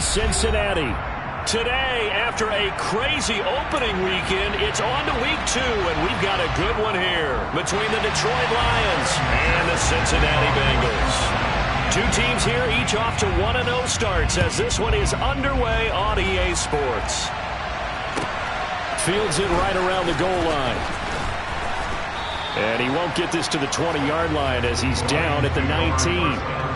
in Cincinnati. Today, after a crazy opening weekend, it's on to week 2, and we've got a good one here between the Detroit Lions and the Cincinnati Bengals. Two teams here, each off to 1-0 starts as this one is underway on EA Sports. Fields it right around the goal line. And he won't get this to the 20-yard line as he's down at the 19.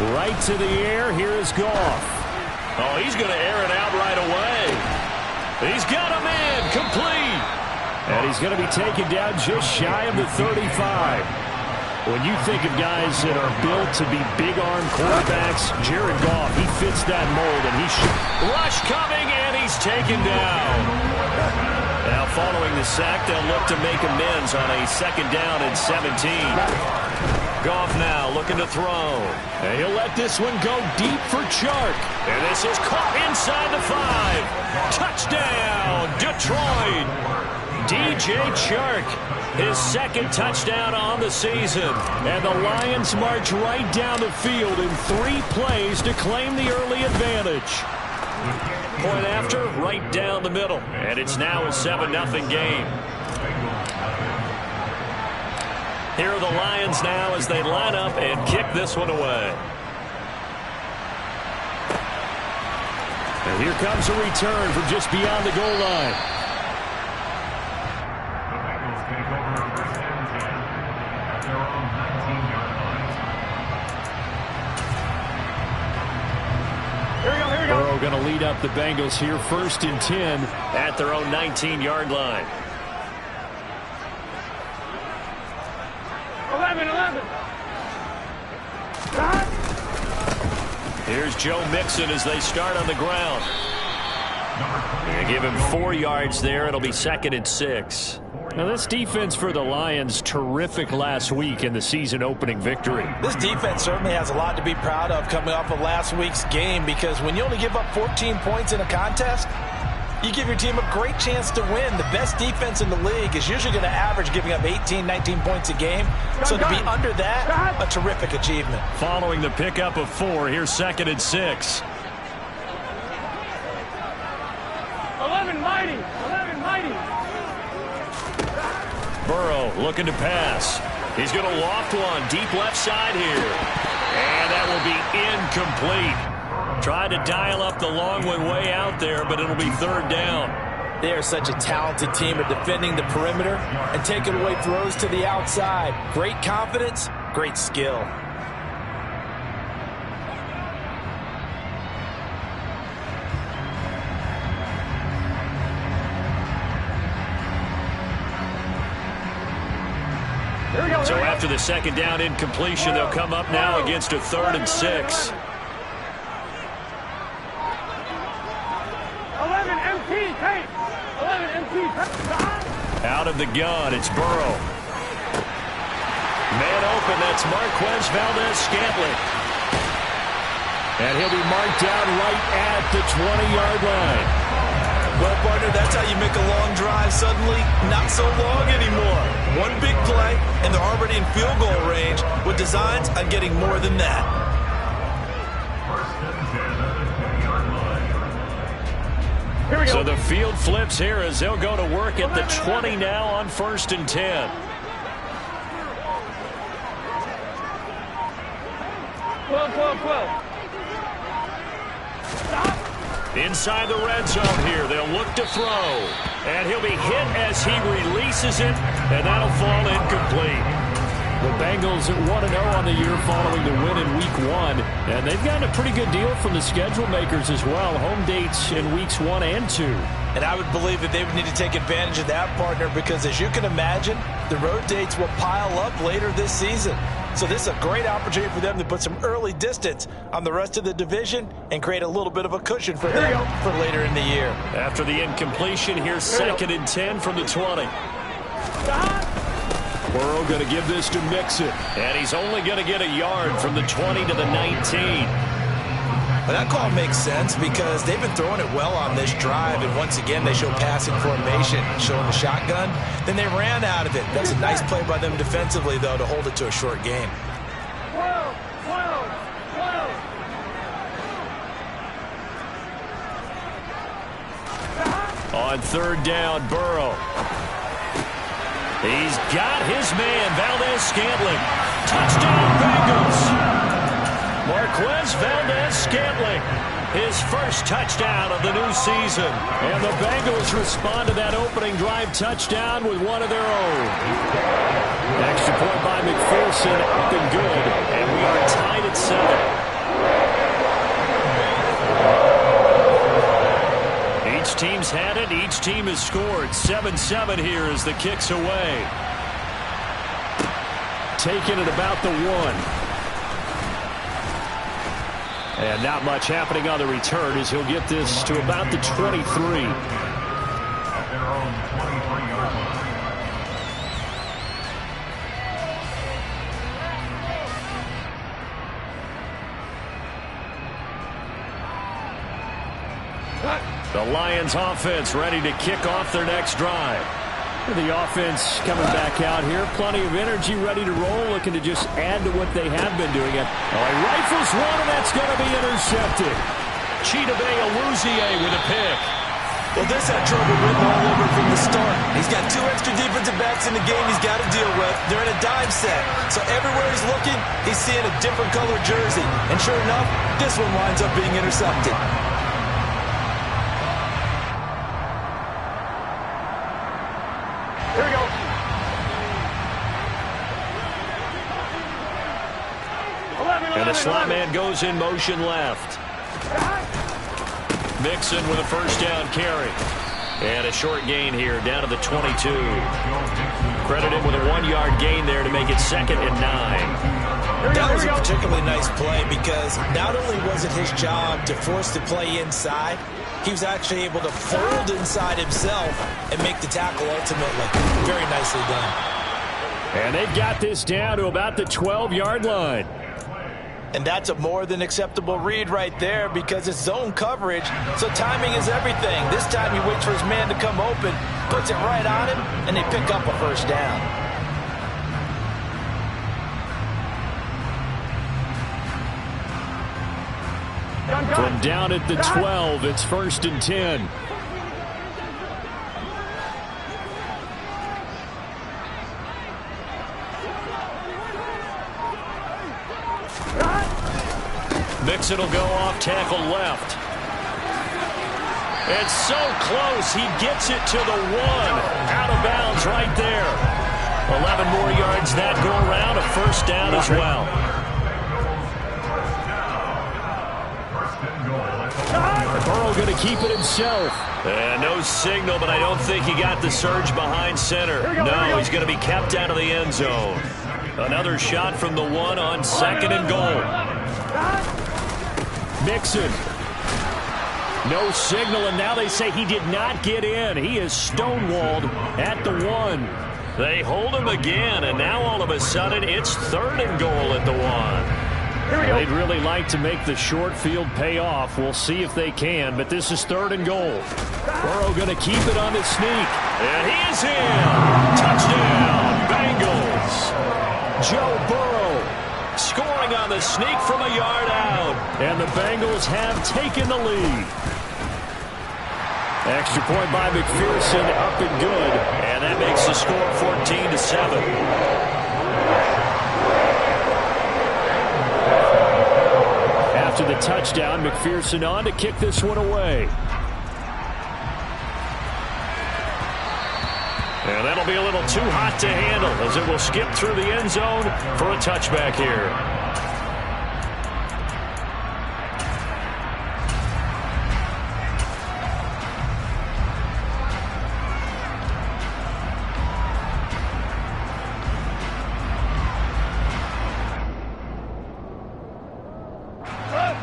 Right to the air. Here is Goff. Oh, he's going to air it out right away. He's got a man complete. And he's going to be taken down just shy of the 35. When you think of guys that are built to be big-arm quarterbacks, Jared Goff, he fits that mold, and he's rush coming, and he's taken down. Now, following the sack, they'll look to make amends on a 2nd down and 17. Goff now looking to throw. And he'll let this one go deep for Chark. And this is caught inside the 5. Touchdown, Detroit. DJ Chark, his 2nd touchdown on the season. And the Lions march right down the field in 3 plays to claim the early advantage. Point after, right down the middle. And it's now a 7-0 game. Here are the Lions now as they line up and kick this one away. And here comes a return from just beyond the goal line. Burrow going to lead up the Bengals here, 1st and 10 at their own 19-yard line. 11. Here's Joe Mixon as they start on the ground. They give him 4 yards there. It'll be 2nd and 6. Now, this defense for the Lions, terrific last week in the season-opening victory. This defense certainly has a lot to be proud of coming off of last week's game, because when you only give up 14 points in a contest, you give your team a great chance to win. The best defense in the league is usually going to average giving up 18, 19 points a game. So to be under that, a terrific achievement. Following the pickup of 4, here's 2nd and 6. 11 mighty. Burrow looking to pass. He's going to loft one deep left side here. And that will be incomplete. Tried to dial up the long way out there, but it'll be 3rd down. They are such a talented team at defending the perimeter and taking away throws to the outside. Great confidence, great skill. So after the 2nd down incompletion, they'll come up now against a 3rd and 6. 11 MP. Out of the gun, it's Burrow. Man open, that's Marquez Valdez-Scantling. And he'll be marked down right at the 20-yard line. Well, partner, that's how you make a long drive suddenly not so long anymore. One big play, and they're already in field goal range with designs on getting more than that. So the field flips here as they'll go to work at the 20 now on 1st and 10. 12. Inside the red zone here, they'll look to throw. And he'll be hit as he releases it, and that'll fall incomplete. The Bengals at 1-0 on the year following the win in Week 1. And they've gotten a pretty good deal from the schedule makers as well. Home dates in Weeks 1 and 2. And I would believe that they would need to take advantage of that, partner, because as you can imagine, the road dates will pile up later this season. So this is a great opportunity for them to put some early distance on the rest of the division and create a little bit of a cushion for them for later in the year. After the incompletion, here's 2nd and 10 from the 20. Burrow going to give this to Mixon. And he's only going to get a yard from the 20 to the 19. Well, that call makes sense because they've been throwing it well on this drive, and once again they show passing formation, showing the shotgun. Then they ran out of it. That's a nice play by them defensively, though, to hold it to a short game. 12, 12, 12. On third down, Burrow. He's got his man, Valdez-Scantling. Touchdown, Bengals. Marquez Valdez-Scantling, his first touchdown of the new season. And the Bengals respond to that opening drive touchdown with one of their own. Extra point by McPherson, up and good. And we are tied at 7. Each team's had it. Each team has scored. 7-7 here as the kick's away. Taking it about the 1. And not much happening on the return as he'll get this to about the 23. The Lions offense ready to kick off their next drive. The offense coming back out here. Plenty of energy, ready to roll, looking to just add to what they have been doing. He rifles one, and that's going to be intercepted. Chidobe Awuzie with a pick. Well, this had trouble written all over from the start. He's got 2 extra defensive backs in the game he's got to deal with. They're in a dime set. So everywhere he's looking, he's seeing a different color jersey. And sure enough, this one winds up being intercepted. Here we go. And the slot man goes in motion left. Mixon with a first down carry. And a short gain here down to the 22. Credit him with a 1-yard gain there to make it 2nd and 9. That was a particularly nice play because not only was it his job to force the play inside, he was actually able to fold inside himself and make the tackle ultimately. Very nicely done. And they've got this down to about the 12-yard line. And that's a more than acceptable read right there because it's zone coverage, so timing is everything. This time he waits for his man to come open, puts it right on him, and they pick up a first down. From down at the 12, it's 1st and 10. Mixon will go off tackle left. It's so close. He gets it to the 1. Out of bounds right there. 11 more yards that go around. A first down as well. Burrow going to keep it himself. No signal, but I don't think he got the surge behind center. No, he's going to be kept out of the end zone. Another shot from the 1 on 2nd and goal. Mixon. No signal, and now they say he did not get in. He is stonewalled at the 1. They hold him again, and now all of a sudden it's 3rd and goal at the 1. They'd really like to make the short field pay off. We'll see if they can, but this is 3rd and goal. Burrow going to keep it on the sneak. And he is in. Touchdown, Bengals. Joe Burrow scoring on the sneak from a yard out. And the Bengals have taken the lead. Extra point by McPherson, up and good. And that makes the score 14-7. After the touchdown, McPherson on to kick this one away. And that'll be a little too hot to handle as it will skip through the end zone for a touchback here.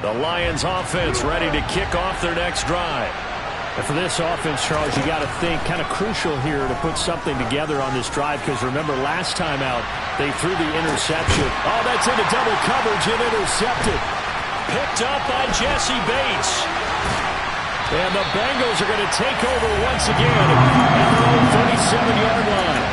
The Lions offense ready to kick off their next drive. And for this offense, Charles, you got to think kind of crucial here to put something together on this drive, because remember last time out they threw the interception. Oh, that's into double coverage and intercepted. Picked up by Jesse Bates. And the Bengals are going to take over once again at their own 37-yard line.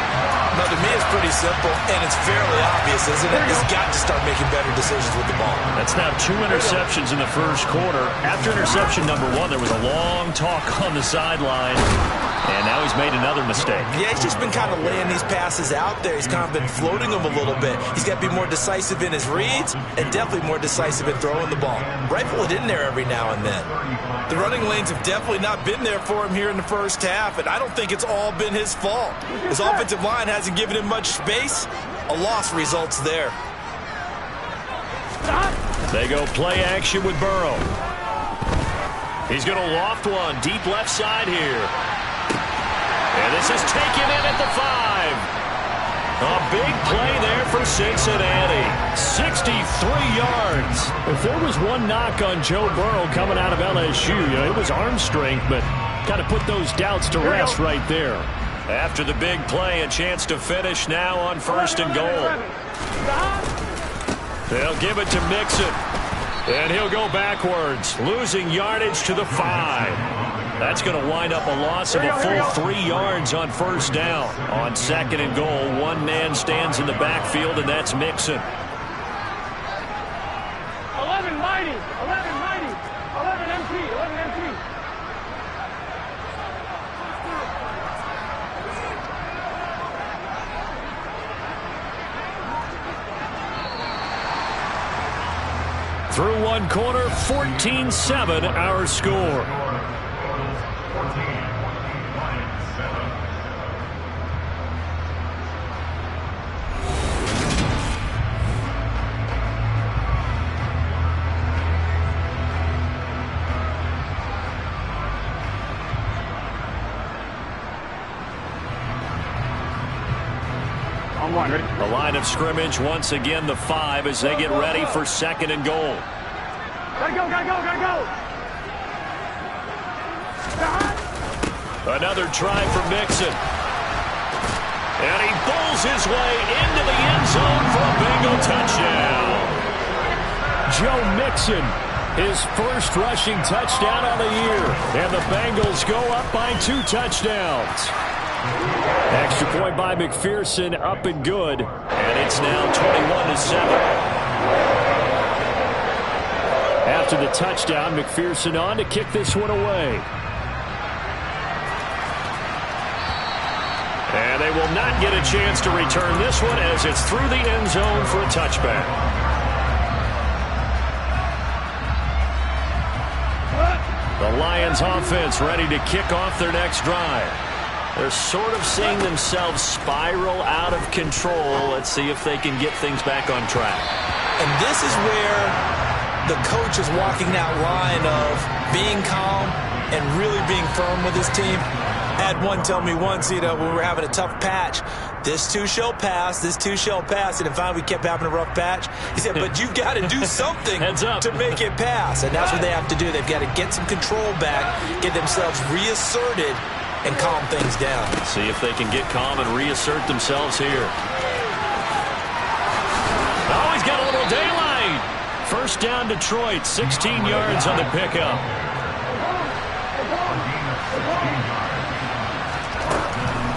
Now, to me, it's pretty simple, and it's fairly obvious, isn't it? He's got to start making better decisions with the ball. That's now 2 interceptions in the first quarter. After interception number 1, there was a long talk on the sideline, and now he's made another mistake. Yeah, he's just been kind of laying these passes out there. He's kind of been floating them a little bit. He's got to be more decisive in his reads and definitely more decisive in throwing the ball. Rifle it in there every now and then. The running lanes have definitely not been there for him here in the first half, and I don't think it's all been his fault. His offensive line hasn't given him much space. A loss results there. They go play action with Burrow. He's going to loft one deep left side here. And this is taken in at the 5. A big play there for Cincinnati. 63 yards. If there was one knock on Joe Burrow coming out of LSU, it was arm strength, but kind of put those doubts to rest right there. After the big play, a chance to finish now on 1st and goal. They'll give it to Mixon. And he'll go backwards, losing yardage to the 5. That's going to wind up a loss of a full 3 yards on 1st down. On 2nd and goal, one man stands in the backfield, and that's Mixon. 11 mighty, 11 mighty, 11 MT, 11 MT. Through one quarter, 14-7 our score. The line of scrimmage, once again, the 5 as they get ready for 2nd and goal. Gotta go, gotta go, gotta go. Another try for Mixon. And he bowls his way into the end zone for a Bengal touchdown. Joe Mixon, his first rushing touchdown on the year. And the Bengals go up by 2 touchdowns. Extra point by McPherson, up and good. And it's now 21-7. After the touchdown, McPherson on to kick this one away. And they will not get a chance to return this one as it's through the end zone for a touchback. The Lions offense ready to kick off their next drive. They're sort of seeing themselves spiral out of control. Let's see if they can get things back on track. And this is where the coach is walking that line of being calm and really being firm with his team. I had one tell me once, when we were having a tough patch, this too shall pass, this too shall pass. And finally we kept having a rough patch. He said, but you've got to do something to make it pass. And that's what they have to do. They've got to get some control back, get themselves reasserted, and calm things down. See if they can get calm and reassert themselves here. Oh, he's got a little daylight. 1st down Detroit, 16 yards on the pickup.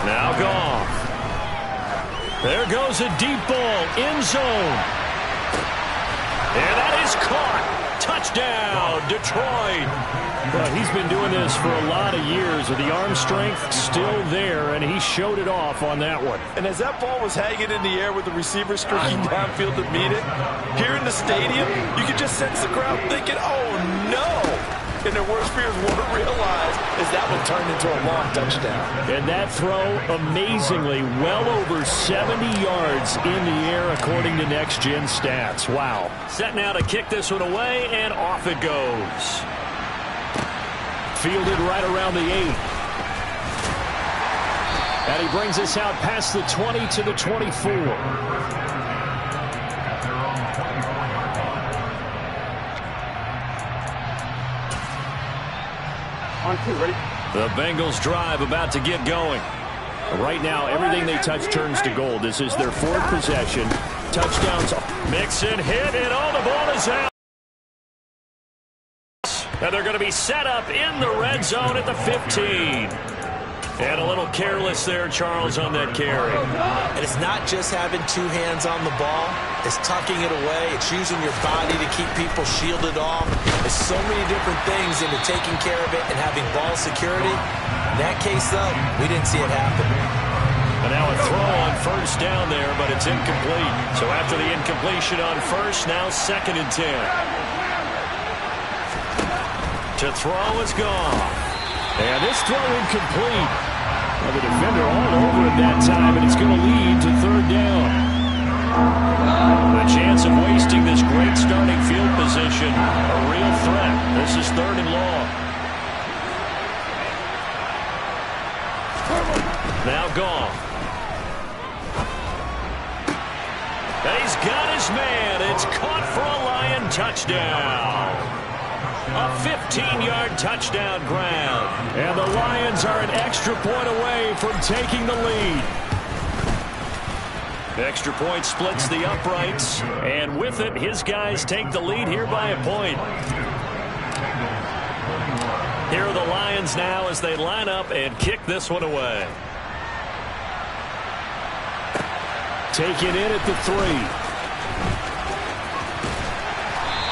Now Goff. There goes a deep ball, end zone. And that is caught. Touchdown, Detroit. But he's been doing this for a lot of years with the arm strength still there, and he showed it off on that one. And as that ball was hanging in the air with the receiver streaking downfield to meet it, here in the stadium, you could just sense the crowd thinking, oh, no. And their worst fears won't realize as that one turned into a long touchdown. And that throw, amazingly, well over 70 yards in the air according to Next Gen Stats. Wow. Set now to kick this one away, and off it goes. Fielded right around the 8. And he brings us out past the 20 to the 24. On 2, ready? The Bengals drive about to get going. Right now, everything they touch turns to gold. This is their fourth possession. Touchdowns. Mixon hit, and all the ball is out. And they're going to be set up in the red zone at the 15. And a little careless there, Charles, on that carry. And it's not just having two hands on the ball. It's tucking it away. It's using your body to keep people shielded off. There's so many different things into taking care of it and having ball security. In that case, though, we didn't see it happen. And now a throw on first down there, but it's incomplete. So after the incompletion on first, now 2nd and 10. To throw is gone. And this throw incomplete. Well, the defender all over it that time, and it's going to lead to 3rd down. The chance of wasting this great starting field position, a real threat. This is 3rd and long. Now gone. And he's got his man. It's caught for a Lion touchdown. A 15-yard touchdown grab. And the Lions are an extra point away from taking the lead. Extra point splits the uprights. And with it, his guys take the lead here by a point. Here are the Lions now as they line up and kick this one away. Taken in at the 3.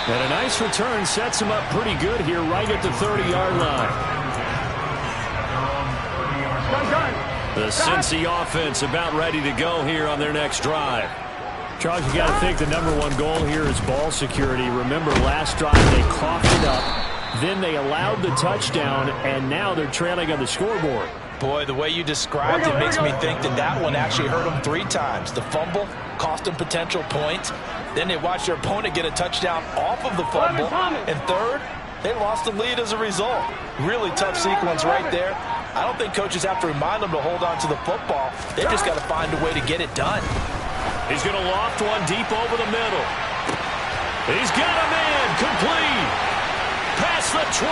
And a nice return sets him up pretty good here right at the 30-yard line. The Cincy offense about ready to go here on their next drive. Charles, you got to think the #1 goal here is ball security. Remember, last drive they coughed it up. Then they allowed the touchdown, and now they're trailing on the scoreboard. Boy, the way you described it makes me think that one actually hurt them 3 times. The fumble cost them potential points. Then they watched their opponent get a touchdown off of the fumble. And third, they lost the lead as a result. Really tough sequence right there. I don't think coaches have to remind them to hold on to the football. They've just got to find a way to get it done. He's going to loft one deep over the middle. He's got a man complete. Past the 20.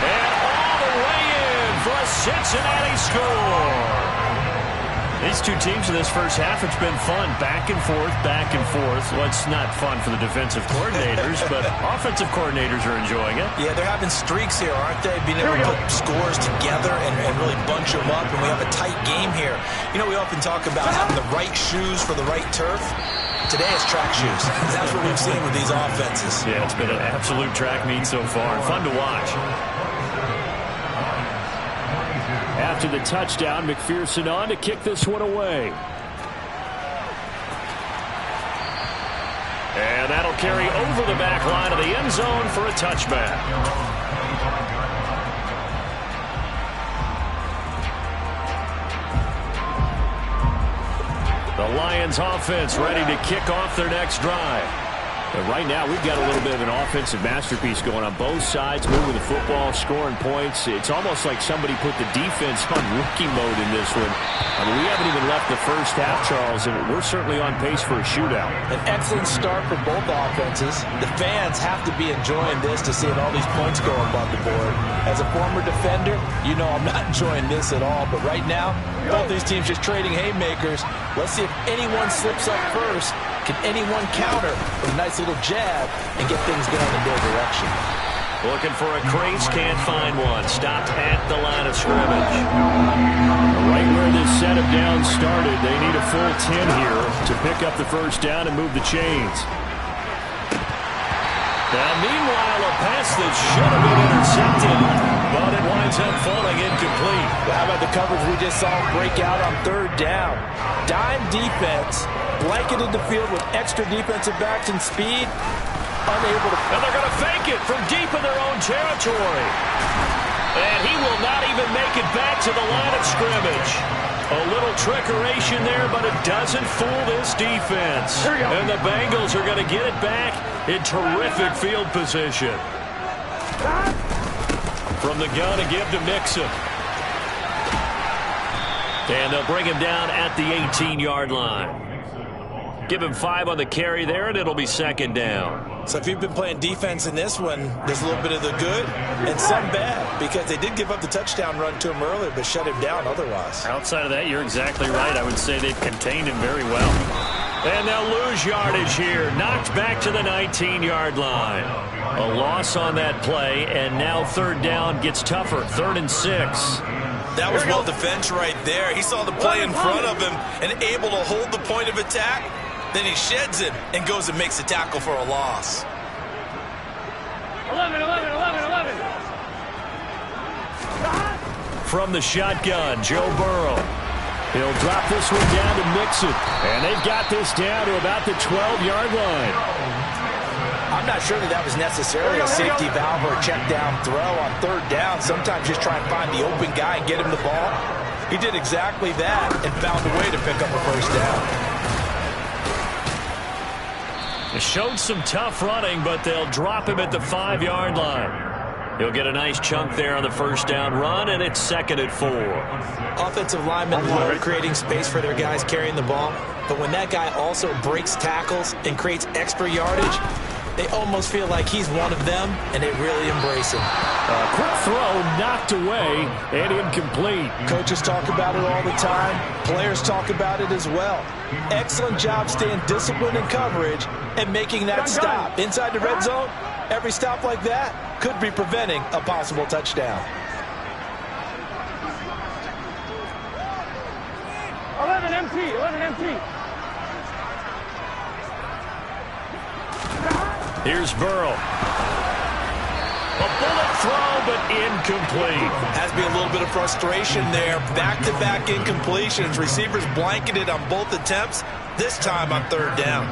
And all the way in for a Cincinnati score. These two teams in this first half, it's been fun. Back and forth, back and forth. Well, it's not fun for the defensive coordinators, but offensive coordinators are enjoying it. Yeah, they're having streaks here, aren't they? Being able to put scores together and really bunch them up, and we have a tight game here. You know, we often talk about having the right shoes for the right turf. Today it's track shoes. That's what we've seen with these offenses. Yeah, it's been an absolute track meet so far. Fun to watch. After the touchdown, McPherson on to kick this one away. And that'll carry over the back line of the end zone for a touchback. The Lions offense ready to kick off their next drive. But right now, we've got a little bit of an offensive masterpiece going on both sides, moving the football, scoring points. It's almost like somebody put the defense on rookie mode in this one. I mean, we haven't even left the first half, Charles, and we're certainly on pace for a shootout. An excellent start for both offenses. The fans have to be enjoying this to seeing all these points go up on the board. As a former defender, you know I'm not enjoying this at all. But right now, both these teams just trading haymakers. Let's see if anyone slips up first. Can anyone counter with a nice little jab and get things going in their direction? Looking for a crease, can't find one. Stopped at the line of scrimmage. Right where this set of downs started, they need a full 10 here to pick up the first down and move the chains. Now, meanwhile, a pass that should have been intercepted, but it winds up falling incomplete. Well, how about the coverage we just saw break out on 3rd down? Dime defense, blanketed the field with extra defensive backs and speed, unable to... And they're going to fake it from deep in their own territory. And he will not even make it back to the line of scrimmage. A little trickeration there, but it doesn't fool this defense. And the Bengals are going to get it back in terrific field position. From the gun to give to Mixon. And they'll bring him down at the 18-yard line. Give him 5 on the carry there, and it'll be second down. So if you've been playing defense in this one, there's a little bit of the good and some bad, because they did give up the touchdown run to him earlier, but shut him down otherwise. Outside of that, you're exactly right. I would say they've contained him very well. And they'll lose yardage here. Knocked back to the 19-yard line. A loss on that play, and now third down gets tougher. 3rd and 6. That was well defense right there. He saw the play in front of him and able to hold the point of attack. Then he sheds it and goes and makes a tackle for a loss. 11. From the shotgun, Joe Burrow. He'll drop this one down to Mixon. And they've got this down to about the 12-yard line. I'm not sure that was necessarily a safety valve or a check down throw on third down. Sometimes just try and find the open guy and get him the ball. He did exactly that and found a way to pick up a first down. It showed some tough running, but they'll drop him at the 5-yard line. He'll get a nice chunk there on the first down run, and it's 2nd and 4. Offensive linemen love creating space for their guys carrying the ball, but when that guy also breaks tackles and creates extra yardage, they almost feel like he's one of them, and they really embrace him. A quick throw knocked away and incomplete. Coaches talk about it all the time. Players talk about it as well. Excellent job staying disciplined in coverage and making that stop. Inside the red zone, every stop like that could be preventing a possible touchdown. 11 empty. Here's Burrow. A bullet throw, but incomplete. Has to be a little bit of frustration there. Back-to-back incompletions. Receivers blanketed on both attempts, this time on third down.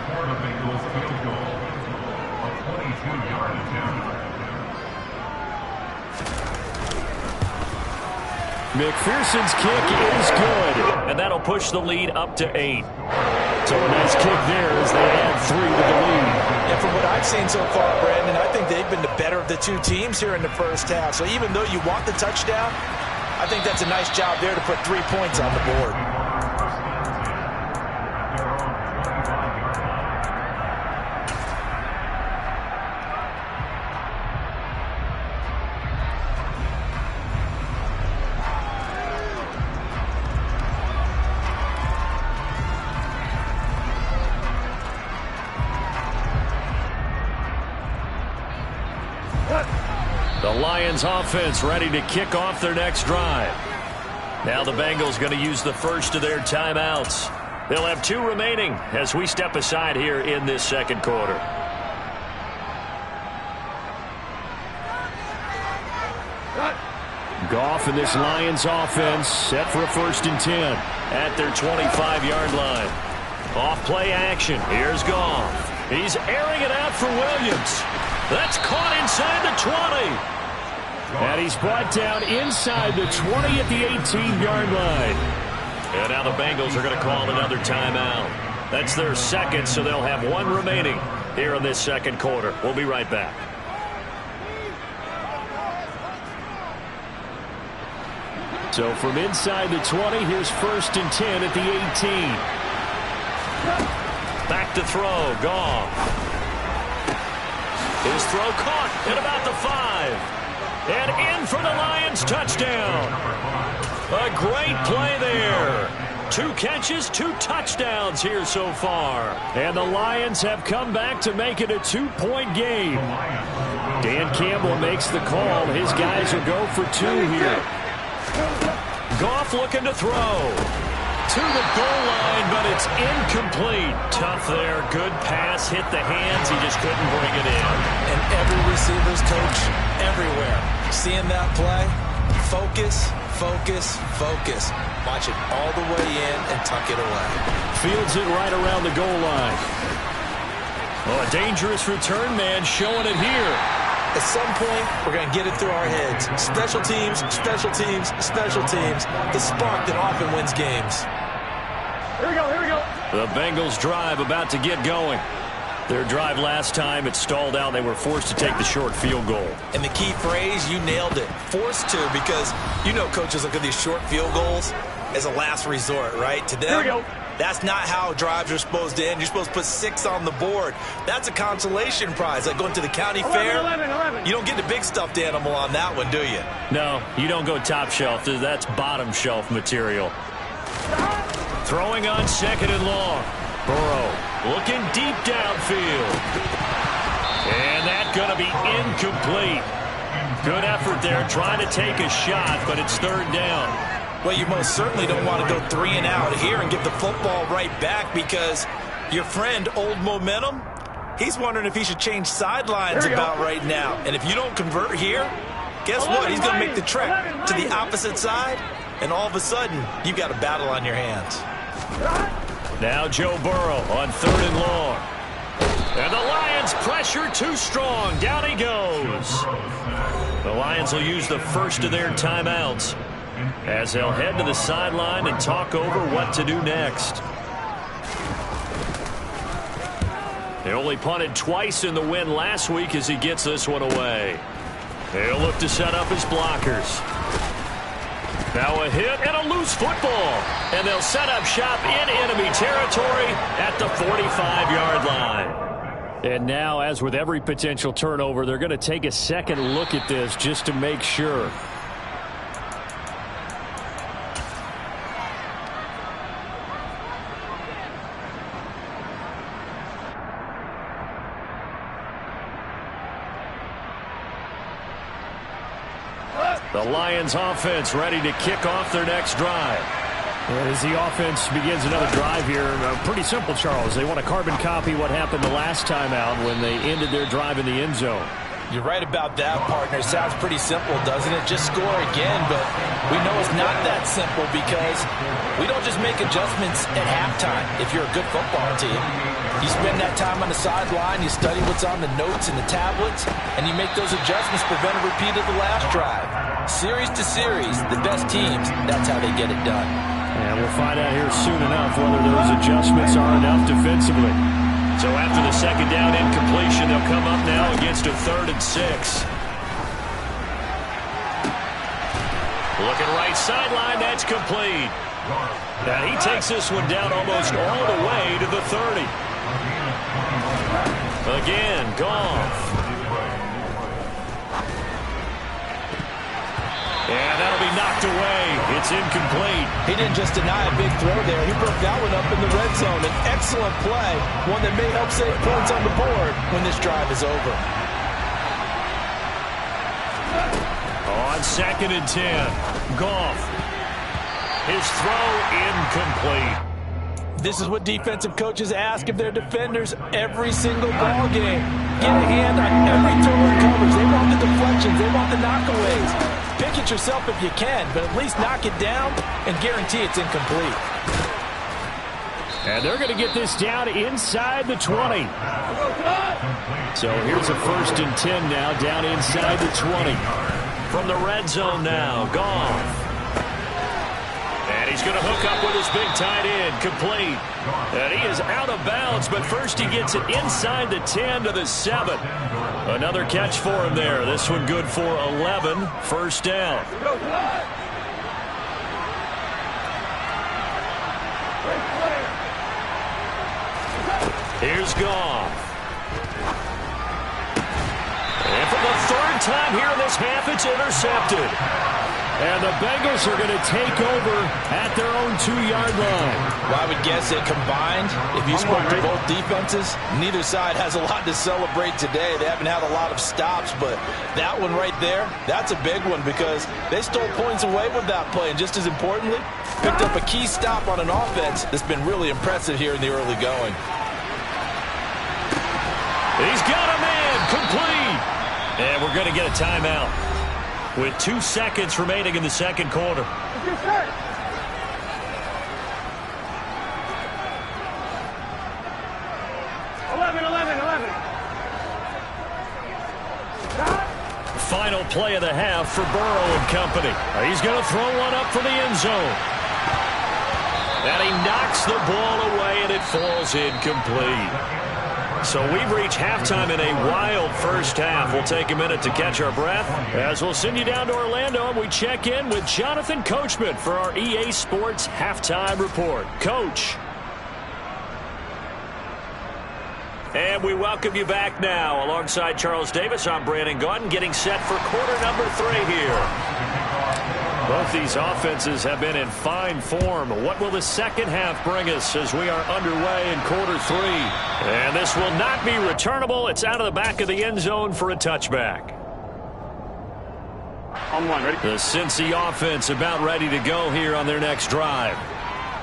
McPherson's kick is good, and that'll push the lead up to 8. So a nice kick there as they add 3 to the lead. And from what I've seen so far, Brandon, I think they've been the better of the two teams here in the first half. So even though you want the touchdown, I think that's a nice job there to put 3 points on the board. The Lions offense ready to kick off their next drive. Now the Bengals going to use the first of their timeouts. They'll have 2 remaining as we step aside here in this second quarter. Goff and this Lions offense set for a 1st and 10 at their 25-yard line. Off play action. Here's Goff. He's airing it out for Williams. That's caught inside the 20. And he's brought down inside the 20 at the 18-yard line. And now the Bengals are going to call another timeout. That's their second, so they'll have 1 remaining here in this second quarter. We'll be right back. So from inside the 20, here's 1st and 10 at the 18. Back to throw, Goff. His throw caught at about the 5. And in for the Lions touchdown. A great play there. 2 catches, 2 touchdowns here so far. And the Lions have come back to make it a 2-point game. Dan Campbell makes the call. His guys will go for 2 here. Goff looking to throw. To the goal line, but it's incomplete. Tough there. Good pass. Hit the hands. He just couldn't bring it in. And every receiver's coach everywhere. Seeing that play, focus, focus, focus. Watch it all the way in and tuck it away. Fields it right around the goal line. Oh, a dangerous return man showing it here. At some point, we're going to get it through our heads. Special teams, special teams, special teams. The spark that often wins games. Here we go. The Bengals drive about to get going. Their drive last time, it stalled out. They were forced to take the short field goal. And the key phrase, you nailed it. Forced to, because you know coaches look at these short field goals as a last resort, right? To them, That's not how drives are supposed to end. You're supposed to put 6 on the board. That's a consolation prize, like going to the county fair. 11. You don't get the big stuffed animal on that one, do you? No, you don't go top shelf. That's bottom shelf material. Throwing on 2nd and long. Burrow looking deep downfield. And that's going to be incomplete. Good effort there trying to take a shot, but it's 3rd down. Well, you most certainly don't want to go 3 and out here and get the football right back, because your friend, Old Momentum, he's wondering if he should change sidelines about right now. And if you don't convert here, guess what? He's going to make the trek to the opposite side, and all of a sudden, you've got a battle on your hands. Now Joe Burrow on 3rd and long. And the Lions pressure too strong. Down he goes. The Lions will use the first of their timeouts as they'll head to the sideline and talk over what to do next. They only punted twice in the win last week as he gets this one away. They'll look to set up his blockers. Now a hit and a loose football. And they'll set up shop in enemy territory at the 45-yard line. And now, as with every potential turnover, they're going to take a second look at this just to make sure. The Lions offense ready to kick off their next drive. As the offense begins another drive here, pretty simple, Charles. They want to carbon copy what happened the last time out when they ended their drive in the end zone. You're right about that, partner. Sounds pretty simple, doesn't it? Just score again, but we know it's not that simple, because we don't just make adjustments at halftime if you're a good football team. You spend that time on the sideline, you study what's on the notes and the tablets, and you make those adjustments, prevent a repeat of the last drive. Series to series, the best teams, that's how they get it done. And we'll find out here soon enough whether those adjustments are enough defensively. So after the 2nd down incompletion, they'll come up now against a 3rd and 6. Looking right sideline, that's complete. Now he takes this one down almost all the way to the 30. Again, Goff. And that'll be knocked away. It's incomplete. He didn't just deny a big throw there. He broke that one up in the red zone. An excellent play, one that may help save points on the board when this drive is over. On 2nd and 10, Goff. His throw incomplete. This is what defensive coaches ask of their defenders every single ball game. Get a hand on every throw and coverage. They want the deflections. They want the knockaways. Pick it yourself if you can, but at least knock it down and guarantee it's incomplete. And they're going to get this down inside the 20. So here's a 1st and 10 now, down inside the 20. From the red zone now, Goff. And he's going to hook up with his big tight end, complete. And he is out of bounds, but first he gets it inside the 10 to the 7. Another catch for him there. This one good for 11. 1st down. Here's Goff. And for the 3rd time here in this half, it's intercepted. And the Bengals are going to take over at their own 2-yard line. Well, I would guess that combined, if you spoke to both defenses, neither side has a lot to celebrate today. They haven't had a lot of stops, but that one right there, that's a big one, because they stole points away with that play. And just as importantly, picked up a key stop on an offense that's been really impressive here in the early going. He's got a man, complete. And we're going to get a timeout with 2 seconds remaining in the 2nd quarter. 11. Final play of the half for Burrow and company. He's going to throw one up for the end zone. And he knocks the ball away, and it falls incomplete. So we've reached halftime in a wild first half. We'll take a minute to catch our breath as we'll send you down to Orlando, and we check in with Jonathan Coachman for our EA Sports Halftime Report. Coach. And we welcome you back now. Alongside Charles Davis, I'm Brandon Gaudin, getting set for quarter number 3 here. Both these offenses have been in fine form. What will the second half bring us as we are underway in quarter 3? And this will not be returnable. It's out of the back of the end zone for a touchback. On one, ready? The Cincy offense about ready to go here on their next drive.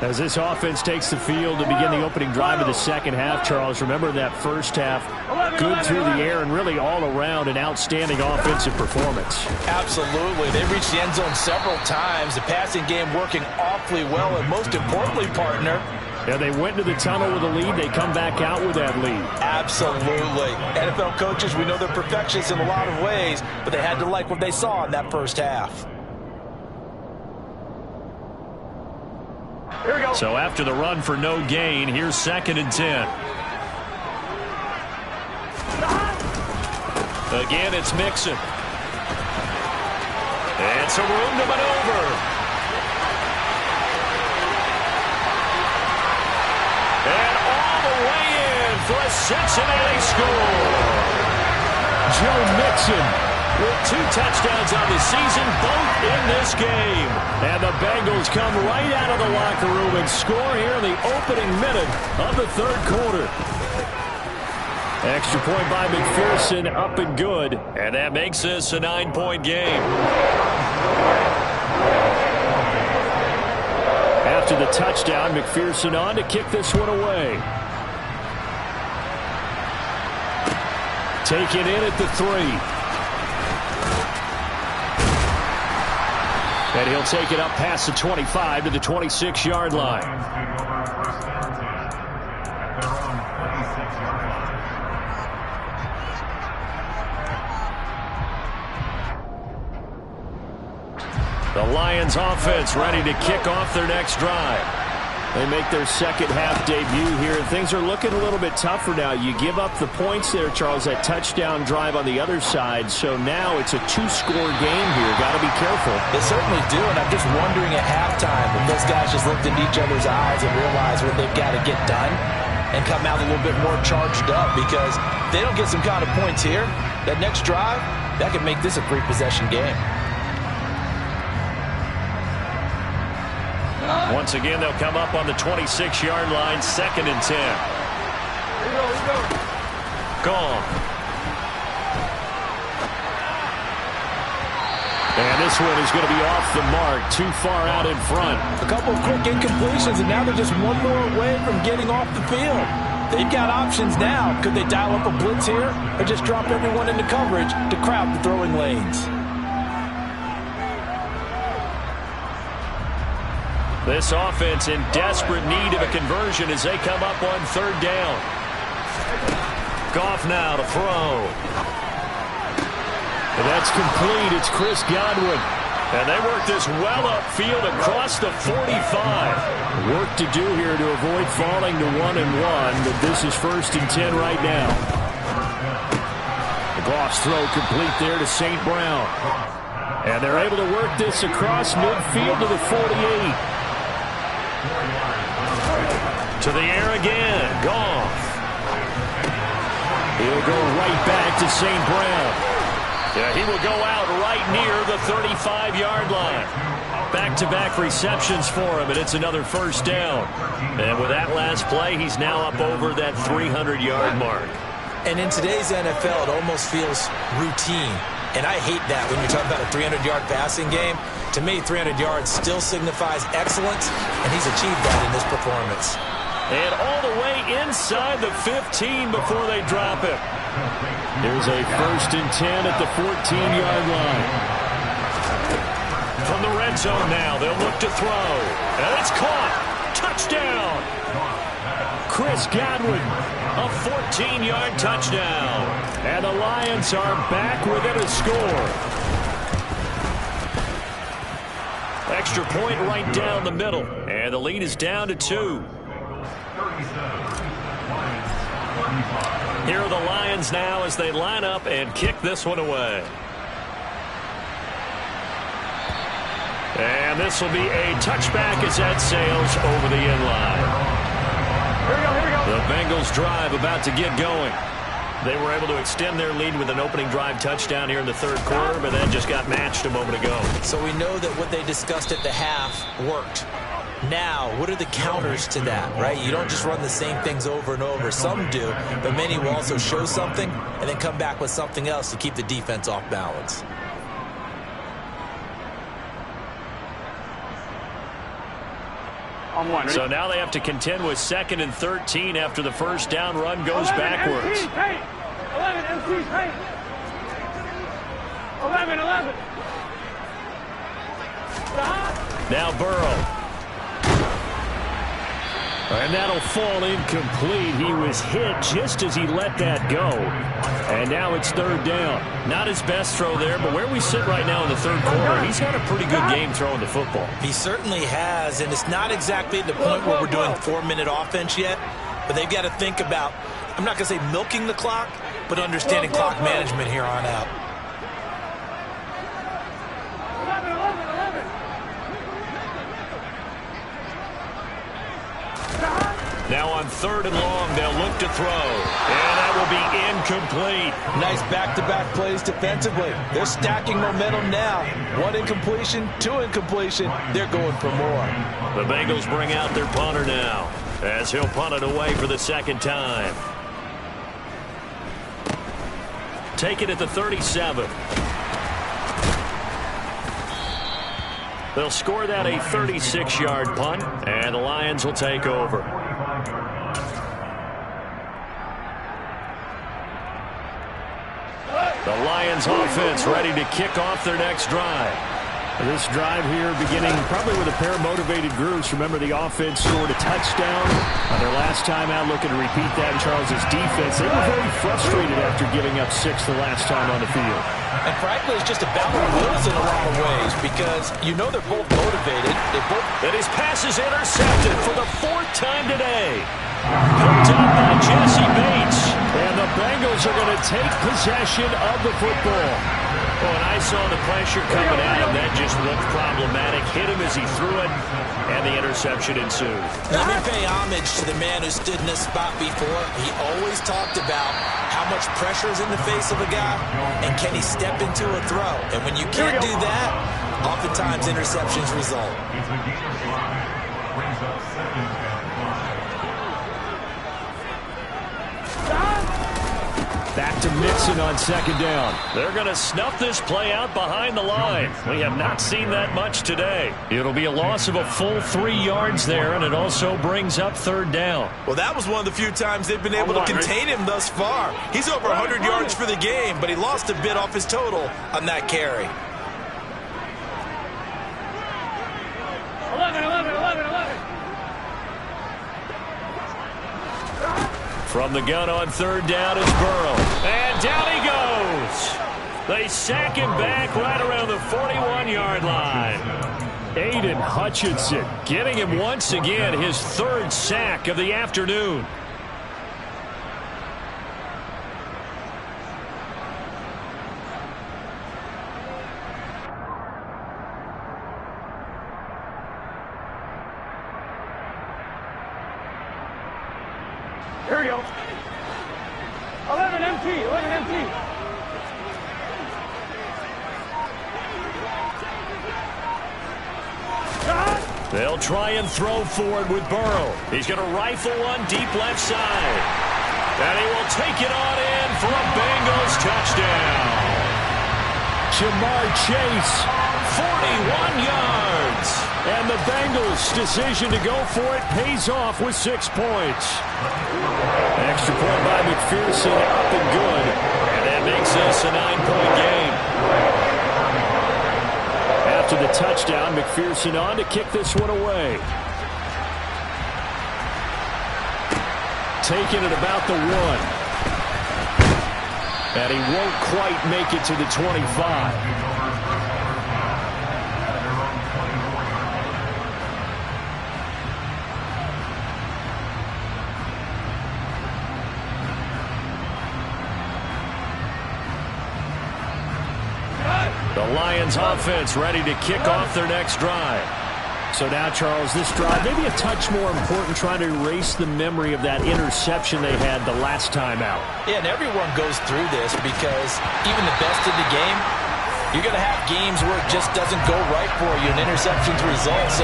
As this offense takes the field to begin the opening drive of the second half, Charles, remember that first half, good through the air and really all around an outstanding offensive performance. Absolutely. They reached the end zone several times. The passing game working awfully well, and most importantly, partner, yeah, they went to the tunnel with a lead. They come back out with that lead. Absolutely. NFL coaches, we know they're perfectionists in a lot of ways, but they had to like what they saw in that first half. Here we go. So after the run for no gain, here's 2nd and 10. Again, it's Mixon. And some room to maneuver. And all the way in for a Cincinnati score. Joe Mixon with 2 touchdowns on the season, both in this game. And the Bengals come right out of the locker room and score here in the opening minute of the 3rd quarter. Extra point by McPherson, up and good. And that makes this a 9-point game. After the touchdown, McPherson on to kick this one away. Taken in at the 3. And he'll take it up past the 25 to the 26-yard line. The Lions offense ready to kick off their next drive. They make their second half debut here, and things are looking a little bit tougher now. You give up the points there, Charles, that touchdown drive on the other side. So now it's a 2-score game here. Got to be careful. They certainly do, and I'm just wondering at halftime if those guys just looked into each other's eyes and realized what they've got to get done and come out a little bit more charged up, because if they don't get some kind of points here, that next drive, that could make this a 3-possession game. Once again, they'll come up on the 26-yard line, 2nd and 10. Here we go. Gone. And this one is going to be off the mark, too far out in front. A couple of quick incompletions, and now they're just one more away from getting off the field. They've got options now. Could they dial up a blitz here, or just drop everyone into coverage to crowd the throwing lanes? This offense in desperate need of a conversion as they come up on 3rd down. Goff now to throw. And that's complete. It's Chris Godwin. And they work this well upfield across the 45. Work to do here to avoid falling to 1-1, but this is 1st and 10 right now. The Goff's throw complete there to St. Brown. And they're able to work this across midfield to the 48. To the air again. Goff. He'll go right back to St. Brown. Yeah, he will go out right near the 35-yard line. Back-to-back receptions for him, and it's another 1st down. And with that last play, he's now up over that 300-yard mark. And in today's NFL, it almost feels routine. And I hate that when you're talking about a 300-yard passing game. To me, 300 yards still signifies excellence, and he's achieved that in this performance. And all the way inside the 15 before they drop it. Here's a 1st and 10 at the 14-yard line. From the red zone now, they'll look to throw. And it's caught. Touchdown. Chris Godwin, a 14-yard touchdown. And the Lions are back within a score. Extra point right down the middle. And the lead is down to 2. Here are the Lions now as they line up and kick this one away. And this will be a touchback as that sails over the end line. Here we go. The Bengals drive about to get going. They were able to extend their lead with an opening drive touchdown here in the third quarter, but then just got matched a moment ago. So we know that what they discussed at the half worked. Now, what are the counters to that, right? You don't just run the same things over and over. Some do, but many will also show something and then come back with something else to keep the defense off balance. So now they have to contend with 2nd and 13 after the first down run goes backwards. 11 MC paint. 11. Now Burrow. And that'll fall incomplete. He was hit just as he let that go. And now it's 3rd down. Not his best throw there, but where we sit right now in the third quarter, he's had a pretty good game throwing the football. He certainly has, and it's not exactly at the point where we're doing 4-minute offense yet, but they've got to think about, I'm not going to say milking the clock, but understanding clock management here on out. 11. Now on 3rd and long, they'll look to throw. And that will be incomplete. Nice back-to-back plays defensively. They're stacking momentum now. 1 incompletion, 2 incompletion. They're going for more. The Bengals bring out their punter now, as he'll punt it away for the 2nd time. Take it at the 37. They'll score that a 36-yard punt, and the Lions will take over. The Lions offense ready to kick off their next drive. This drive here beginning probably with a pair of motivated groups. Remember, the offense scored a touchdown on their last time out, looking to repeat that in Charles's defense. They were very frustrated after giving up 6 the last time on the field. And frankly, it's just a battle of wills in a lot of ways because you know they're both motivated. And his pass is intercepted for the 4th time today. Picked up by Jesse Bates. And the Bengals are going to take possession of the football. Well, when I saw the pressure coming at him, that just looked problematic. Hit him as he threw it, and the interception ensued. Let me pay homage to the man who stood in this spot before. He always talked about how much pressure is in the face of a guy, and can he step into a throw. And when you can't do that, oftentimes interceptions result. Back to Mixon on 2nd down. They're going to snuff this play out behind the line. We have not seen that much today. It'll be a loss of a full 3 yards there, and it also brings up 3rd down. Well, that was one of the few times they've been able to contain him thus far. He's over 100 yards for the game, but he lost a bit off his total on that carry. 11. From the gun on 3rd down is Burrow. And down he goes. They sack him back right around the 41-yard line. Aiden Hutchinson getting him once again his 3rd sack of the afternoon. Here we go. 11 MT. They'll try and throw forward with Burrow. He's going to rifle one deep left side. And he will take it on in for a Bengals touchdown. Jamar Chase, 41 yards. And the Bengals' decision to go for it pays off with 6 points. Extra point by McPherson, up and good. And that makes this a 9-point game. After the touchdown, McPherson on to kick this one away. Taking it about the 1. And he won't quite make it to the 25. The Lions offense ready to kick off their next drive. So now, Charles, this drive maybe a touch more important, trying to erase the memory of that interception they had the last time out. Yeah, and everyone goes through this because even the best in the game, you're going to have games where it just doesn't go right for you, and interceptions result. So,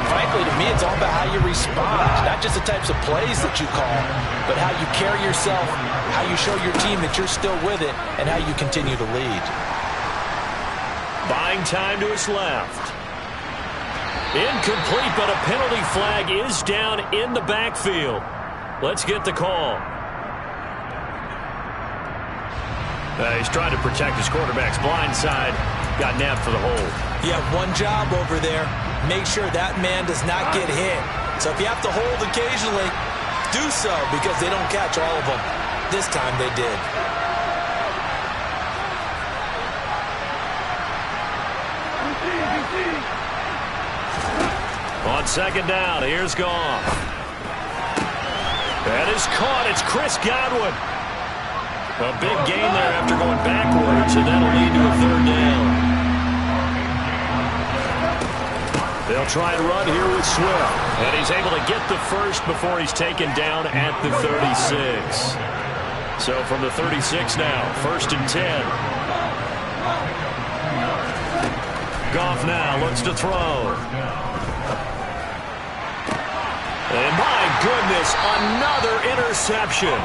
frankly, to me, it's all about how you respond. Not just the types of plays that you call, but how you carry yourself, how you show your team that you're still with it, and how you continue to lead. Buying time to his left. Incomplete, but a penalty flag is down in the backfield. Let's get the call. He's trying to protect his quarterback's blind side. Got nabbed for the hold. You have one job over there. Make sure that man does not get hit. So if you have to hold occasionally, do so, because they don't catch all of them. This time they did. On second down, here's Goff. That is caught. It's Chris Godwin. A big gain there after going backwards, and that'll lead to a third down. They'll try and run here with Swift. And he's able to get the first before he's taken down at the 36. So from the 36 now, 1st and 10. Goff now looks to throw. And my goodness, another interception.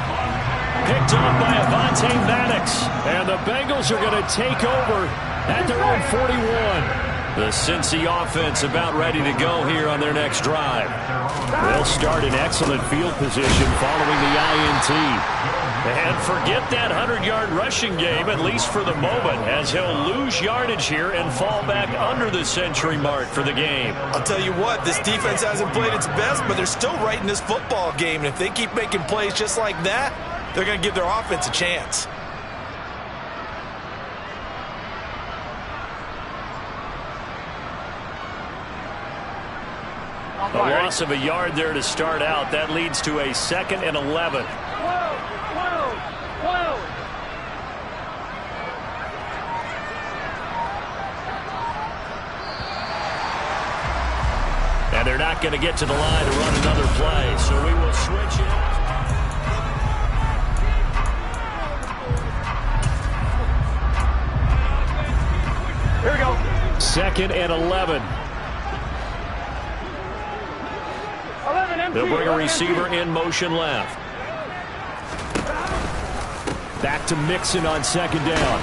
Picked up by Avonte Maddox. And the Bengals are going to take over at their own 41. The Cincy offense about ready to go here on their next drive. They'll start in excellent field position following the INT. And forget that 100-yard rushing game, at least for the moment, as he'll lose yardage here and fall back under the century mark for the game. I'll tell you what, this defense hasn't played its best, but they're still right in this football game. And if they keep making plays just like that, they're going to give their offense a chance. A loss of a yard there to start out. That leads to a 2nd and 11. And they're not going to get to the line to run another play, so we will switch it. Here we go. 2nd and 11. They'll bring a receiver in motion left. Back to Mixon on 2nd down.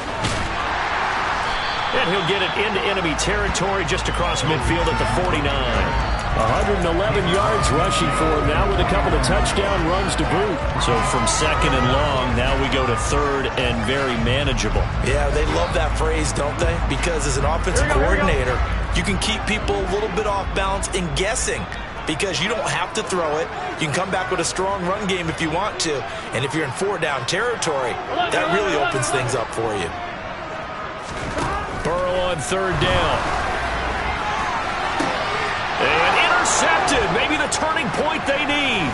And he'll get it into enemy territory just across midfield at the 49. 111 yards rushing for him now with a couple of touchdown runs to boot. So from 2nd and long, now we go to 3rd and very manageable. Yeah, they love that phrase, don't they? Because as an offensive coordinator, you can keep people a little bit off balance and guessing. Because you don't have to throw it. You can come back with a strong run game if you want to. And if you're in 4-down territory, that really opens things up for you. Burrow on 3rd down. And intercepted. Maybe the turning point they need.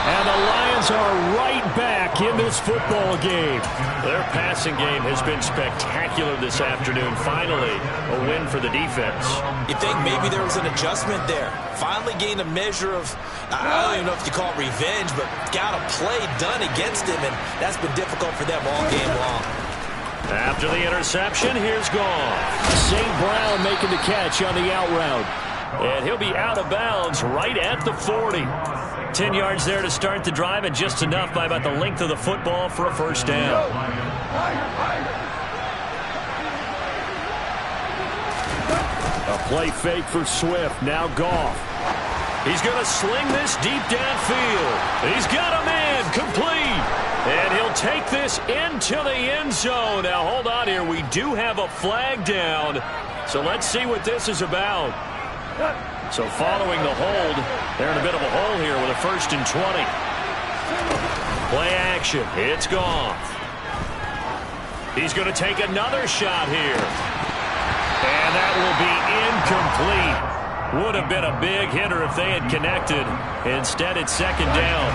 And the Lions are right back in this football game. Their passing game has been spectacular this afternoon. Finally, a win for the defense. You think maybe there was an adjustment there. Finally gained a measure of, I don't even know if you call it revenge, but got a play done against him, and that's been difficult for them all game long. After the interception, here's Goff. St. Brown making the catch on the out route. And he'll be out of bounds right at the 40. 10 yards there to start the drive, and just enough by about the length of the football for a 1st down. A play fake for Swift. Now Goff. He's going to sling this deep downfield. He's got a man complete. And he'll take this into the end zone. Now, hold on here. We do have a flag down. So let's see what this is about. So following the hold, they're in a bit of a hole here with a 1st and 20. Play action. It's Goff. He's going to take another shot here. And that will be incomplete. Would have been a big hitter if they had connected. Instead, it's 2nd down.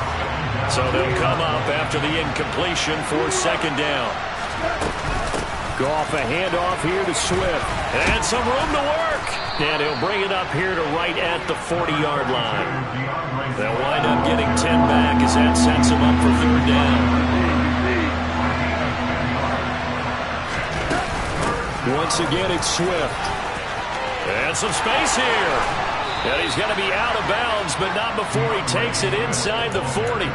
So they'll come up after the incompletion for 2nd down. Goff a handoff here to Swift. And some room to work. And he'll bring it up here to right at the 40-yard line. They'll wind up getting 10 back as that sets him up for third down. Once again, it's Swift. And some space here. And he's going to be out of bounds, but not before he takes it inside the 40.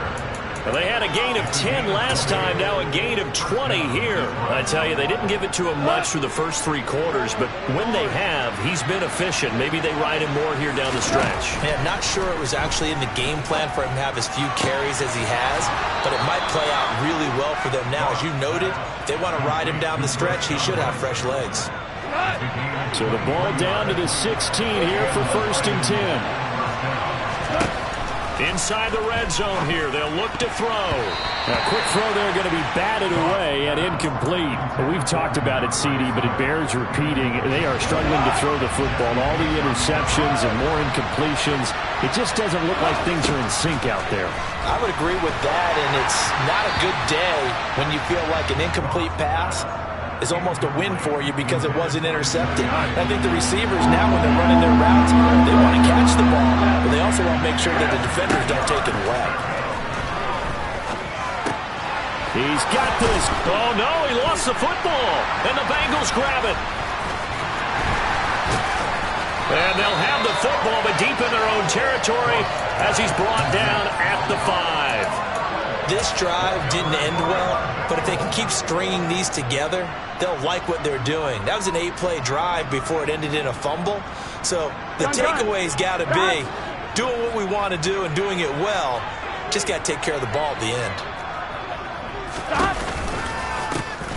Well, they had a gain of 10 last time, now a gain of 20 here. I tell you, they didn't give it to him much through the first 3 quarters, but when they have, he's been efficient. Maybe they ride him more here down the stretch. Yeah, I'm not sure it was actually in the game plan for him to have as few carries as he has, but it might play out really well for them now. As you noted, if they want to ride him down the stretch, he should have fresh legs. So the ball down to the 16 here for 1st and 10. Inside the red zone here, they'll look to throw. A quick throw there going to be batted away and incomplete. We've talked about it, CD, but it bears repeating. They are struggling to throw the football. All the interceptions and more incompletions. It just doesn't look like things are in sync out there. I would agree with that, and it's not a good day when you feel like an incomplete pass is almost a win for you because it wasn't intercepted. I think the receivers now, when they're running their routes, they want to catch the ball, but they also want to make sure that the defenders don't take it away. He's got this. Oh, no, he lost the football, and the Bengals grab it. And they'll have the football, but deep in their own territory as he's brought down at the 5. This drive didn't end well, but if they can keep stringing these together, they'll like what they're doing. That was an 8-play drive before it ended in a fumble. So the takeaway's got to be doing what we want to do and doing it well. Just got to take care of the ball at the end.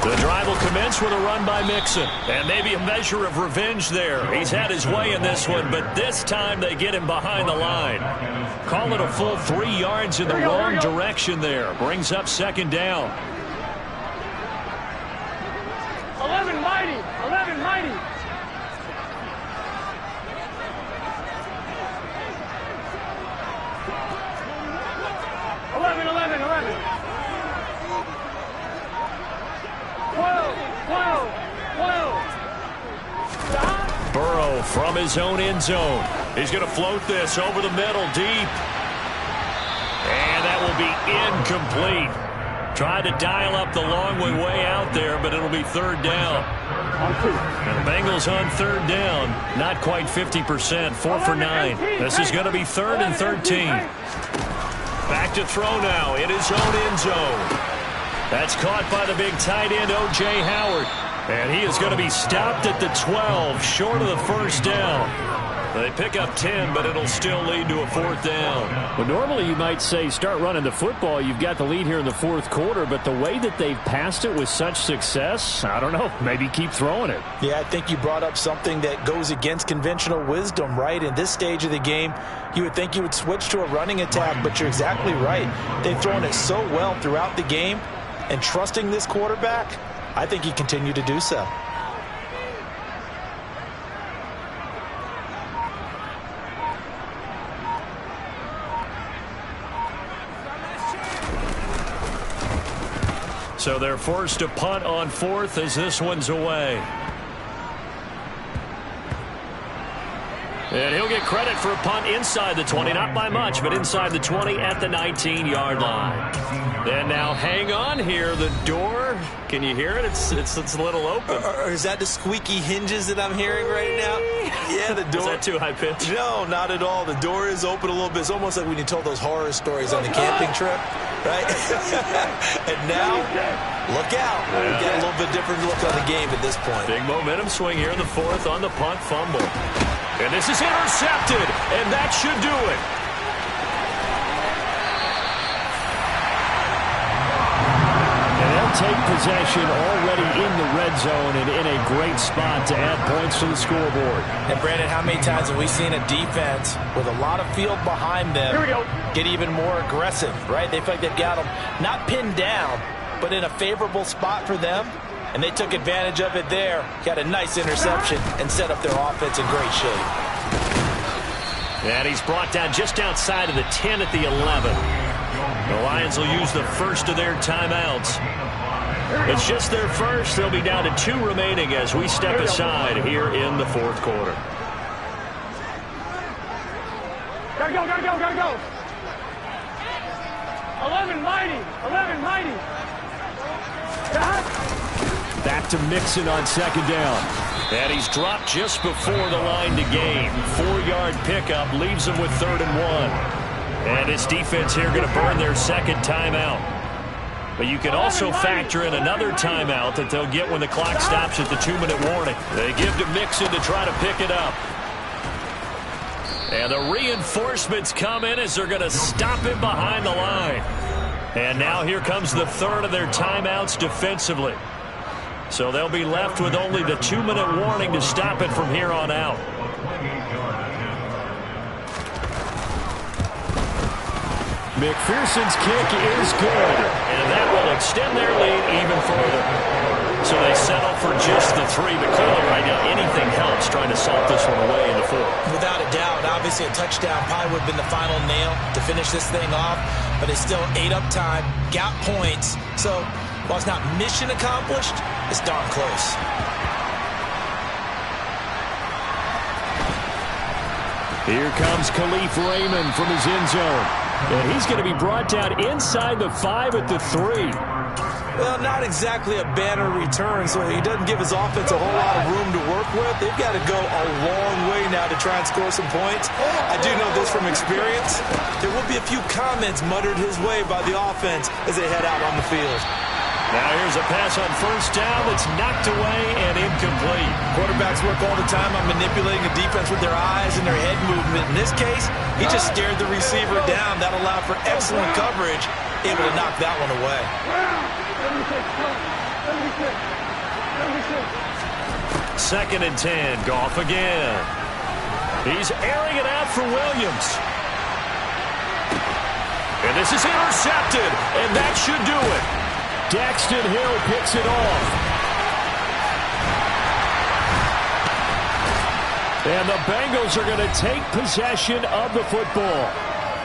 The drive will commence with a run by Mixon. And maybe a measure of revenge there. He's had his way in this one, but this time they get him behind the line. Call it a full 3 yards in the wrong direction there. Brings up 2nd down. 11 mighty. 11 mighty. Burrow from his own end zone. He's going to float this over the middle deep. And that will be incomplete. Tried to dial up the long way out there, but it'll be 3rd down. And the Bengals on 3rd down. Not quite 50%. 4 for 9. This is going to be 3rd and 13. Back to throw now in his own end zone. That's caught by the big tight end, O.J. Howard. And he is going to be stopped at the 12, short of the 1st down. They pick up 10, but it'll still lead to a 4th down. Well, normally you might say start running the football. You've got the lead here in the 4th quarter, but the way that they've passed it with such success, I don't know, maybe keep throwing it. Yeah, I think you brought up something that goes against conventional wisdom, right? In this stage of the game, you would think you would switch to a running attack, but you're exactly right. They've thrown it so well throughout the game, and trusting this quarterback, I think he continued to do so. So they're forced to punt on 4th as this one's away. And he'll get credit for a punt inside the 20, not by much, but inside the 20 at the 19-yard line. And now hang on here, the door, can you hear it? It's a little open. Or is that the squeaky hinges that I'm hearing right now? Yeah, the door. Is that too high pitch? No, not at all. The door is open a little bit. It's almost like when you told those horror stories on the camping trip, right? And now, look out. We get a little bit different look on the game at this point. Big momentum swing here in the 4th on the punt fumble. And this is intercepted, and that should do it. And they'll take possession already in the red zone and in a great spot to add points to the scoreboard. And, Brandon, how many times have we seen a defense with a lot of field behind them get even more aggressive, right? They feel like they've got them not pinned down, but in a favorable spot for them. And they took advantage of it there, got a nice interception, and set up their offense in great shape. And he's brought down just outside of the 10 at the 11. The Lions will use the first of their timeouts. It's just their first. They'll be down to 2 remaining as we step aside here in the 4th quarter. Gotta go, gotta go, gotta go. 11 mighty. 11 mighty. Back to Mixon on second down. And he's dropped just before the line to gain. 4-yard pickup leaves him with 3rd and 1. And this defense here going to burn their second timeout. But you can also factor in another timeout that they'll get when the clock stops at the 2-minute warning. They give to Mixon to try to pick it up. And the reinforcements come in as they're going to stop him behind the line. And now here comes the 3rd of their timeouts defensively. So they'll be left with only the 2-minute warning to stop it from here on out. McPherson's kick is good. And that will extend their lead even further. So they settle for just the 3, but clearly right now anything helps trying to salt this one away in the 4th. Without a doubt, obviously a touchdown probably would have been the final nail to finish this thing off, but it's still 8 up time, got points. So while it's not mission accomplished, it's darn close. Here comes Khalif Raymond from his end zone. And he's going to be brought down inside the 5 at the 3. Well, not exactly a banner return, so he doesn't give his offense a whole lot of room to work with. They've got to go a long way now to try and score some points. I do know this from experience. There will be a few comments muttered his way by the offense as they head out on the field. Now here's a pass on 1st down that's knocked away and incomplete. Quarterbacks work all the time on manipulating the defense with their eyes and their head movement. In this case, he just stared the receiver down. That allowed for excellent coverage, able to knock that one away. 2nd and 10, Goff again. He's airing it out for Williams. And this is intercepted, and that should do it. Daxton Hill picks it off. And the Bengals are going to take possession of the football.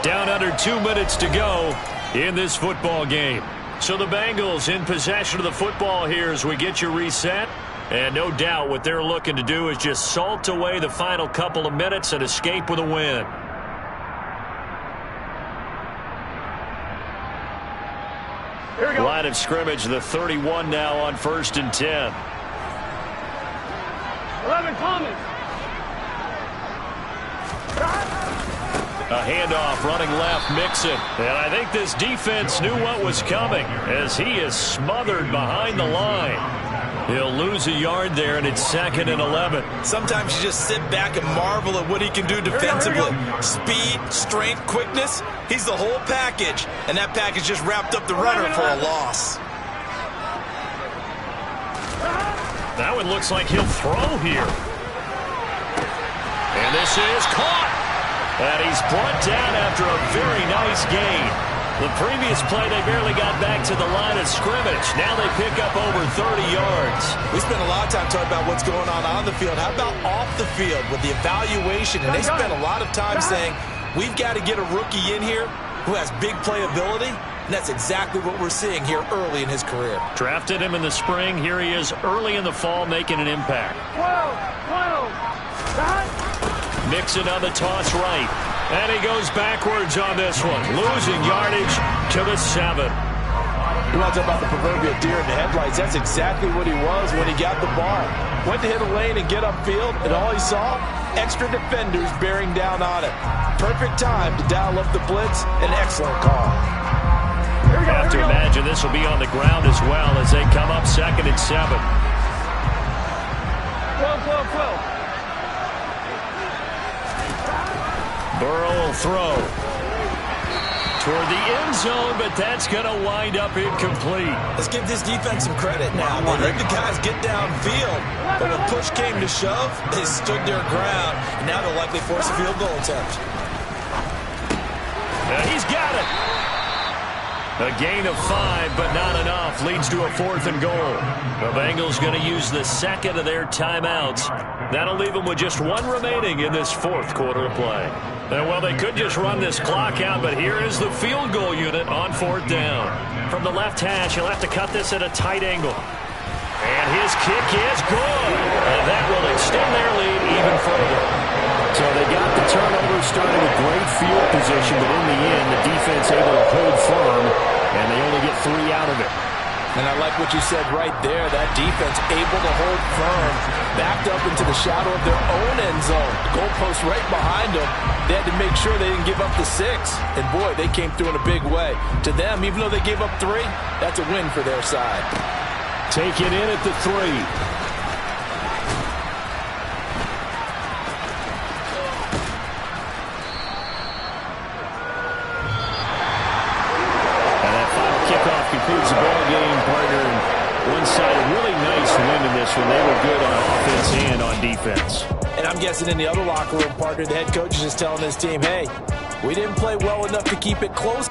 Down under 2 minutes to go in this football game. So the Bengals in possession of the football here as we get you reset. And no doubt what they're looking to do is just salt away the final couple of minutes and escape with a win. Line of scrimmage, the 31 now on 1st and 10. 11 Thomas. A handoff running left, Mixon. And I think this defense knew what was coming as he is smothered behind the line. He'll lose a yard there, and it's 2nd and 11. Sometimes you just sit back and marvel at what he can do defensively. Speed, strength, quickness. He's the whole package, and that package just wrapped up the runner for a loss. That one looks like he'll throw here. And this is caught. And he's brought down after a very nice gain. The previous play, they barely got back to the line of scrimmage. Now they pick up over 30 yards. We spent a lot of time talking about what's going on the field. How about off the field with the evaluation? And they spent a lot of time saying, we've got to get a rookie in here who has big playability. And that's exactly what we're seeing here early in his career. Drafted him in the spring. Here he is early in the fall making an impact. 12. Mixon on the toss right. And he goes backwards on this one. Losing yardage to the 7. You want to talk about the proverbial deer in the headlights. That's exactly what he was when he got the ball. Went to hit a lane and get upfield, and all he saw, extra defenders bearing down on it. Perfect time to dial up the blitz. An excellent call. I have to imagine this will be on the ground as well as they come up 2nd and 7. 12. Burrow will throw toward the end zone, but that's going to wind up incomplete. Let's give this defense some credit now. They let the guys get downfield, but when push came to shove, they stood their ground, and now they'll likely force a field goal attempt. And he's got it. A gain of 5, but not enough. Leads to a 4th and goal. The Bengals going to use the 2nd of their timeouts. That'll leave them with just 1 remaining in this 4th quarter of play. And well, they could just run this clock out, but here is the field goal unit on 4th down. From the left hash, he'll have to cut this at a tight angle. And his kick is good. And that will extend their lead even further. So they got the turnover, started with great field position, but in the end, the defense able to hold firm, and they only get 3 out of it. And I like what you said right there. That defense able to hold firm, backed up into the shadow of their own end zone. The goalpost right behind them. They had to make sure they didn't give up the 6. And boy, they came through in a big way. To them, even though they gave up 3, that's a win for their side. Taken in at the 3. Concludes the ball game, partner. One side, a really nice win in this one. They were good on offense and on defense. And I'm guessing in the other locker room, partner, the head coach is just telling his team, hey, we didn't play well enough to keep it close.